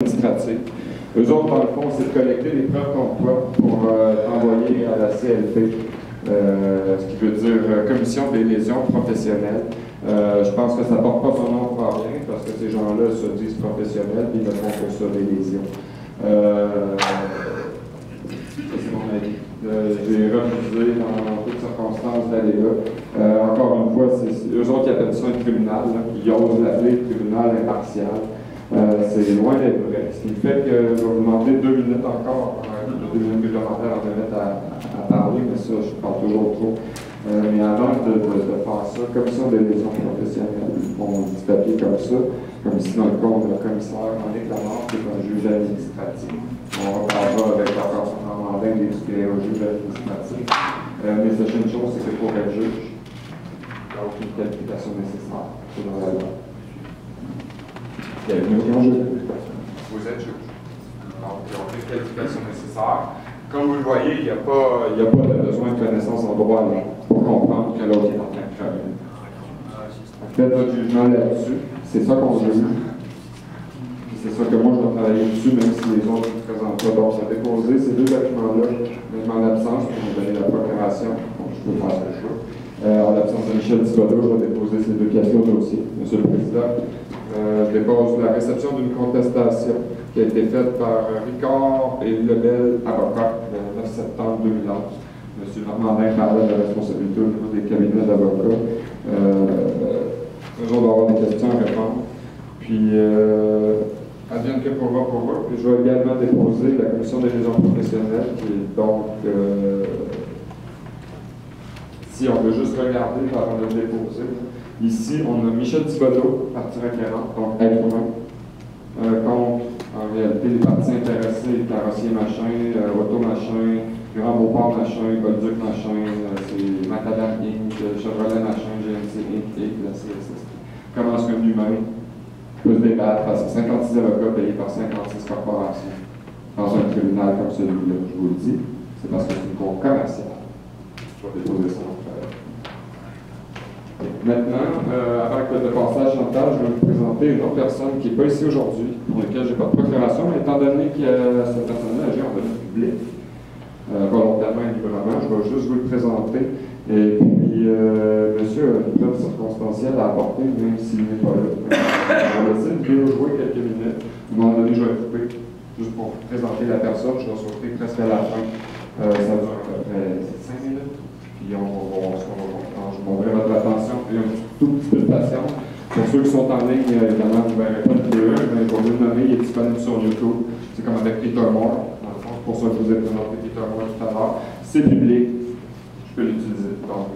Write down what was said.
administrative. Eux autres, dans le fond, c'est de collecter les preuves d'emploi pour envoyer à la CLP, ce qui veut dire Commission des lésions professionnelles. Je pense que ça ne porte pas son nom pour rien, parce que ces gens-là se disent professionnels et ils ne font que ça, des lésions. C'est mon avis. J'ai refusé dans toutes circonstances d'aller là. Encore une fois, c'est eux autres qui appellent ça un tribunal, là, qui osent l'appeler tribunal impartial. C'est loin d'être vrai. Ce qui fait que je vais vous demander 2 minutes encore, 2 minutes réglementaires en me mettre à parler, mais ça, je parle toujours trop. Mais avant de faire ça, commission des lésions professionnelles, on dit papier comme ça, comme ici dans le cas de commissaire en réclamant, c'est un juge administratif. On reparlera avec encore son mandat des au juge administratif. Mais sachez une chose, c'est que pour être juge, il n'y a aucune qualification nécessaire. C'est dans la loi. Bienvenue au juge. Vous êtes juge. Donc, il n'y a aucune qualification nécessaire. Comme vous le voyez, il n'y a pas de besoin de connaissance en droit là, pour comprendre que l'autre est en train de travailler. Faites votre jugement là-dessus. C'est ça qu'on veut. C'est ça que moi, je dois travailler dessus, même si les autres ne présentent pas. Donc, j'ai déposé ces 2 documents-là, même en l'absence, pour me donner la procuration. Donc, je peux faire ce que je veux. En l'absence de Michel Thibodeau, je vais déposer ces 2 pièces au dossier. Monsieur le Président, je dépose la réception d'une contestation qui a été faite par Ricard et Lebel, avocat, le 9 septembre 2011. Monsieur Normandin parlait de la responsabilité au niveau des cabinets d'avocats. Eux autres vont avoir des questions à répondre. Puis, advienne que pourra. Puis, je vais également déposer la commission des lésions professionnelles, qui est donc, si on veut juste regarder avant de le déposer, ici, on a Michel Thibodeau, partie requérante, donc être humain, contre, en réalité, les parties intéressées, carrossier machin, auto machin, Grand Beauport machin, Bolduc machin, c'est Macadam Inc., Chevrolet machin, GMC Inc. et la CSS. Commence comme humain, peut se débattre parce que 56 avocats payés par 56 corporations dans un tribunal comme celui-là, je vous le dis, c'est parce que c'est une cour commerciale. Je vais déposer ça en fait. Maintenant, avec le passage en tâche, je vais vous présenter une autre personne qui n'est pas ici aujourd'hui, pour laquelle je n'ai pas de procuration, mais étant donné que cette personne-là agit en domaine public, volontairement et librement, je vais juste vous le présenter. Et puis, monsieur a une preuve circonstancielle à apporter, même s'il n'est pas là. On va essayer de jouer quelques minutes. À un moment donné, je vais couper, juste pour vous présenter la personne. Je vais sauter presque à la fin. Ça dure à peu près 5 minutes. Puis on va voir ce qu'on va comprendre. Je montrerai votre attention et un tout petit peu de patience. Pour ceux qui sont en ligne, évidemment, vous ne verrez pas de vidéo, mais pour vous le nommer, il est disponible sur YouTube. C'est comme avec Peter Moore. Dans le fond, pour ça que je vous ai présenté Peter Moore tout à l'heure. C'est public. Je peux l'utiliser. Donc,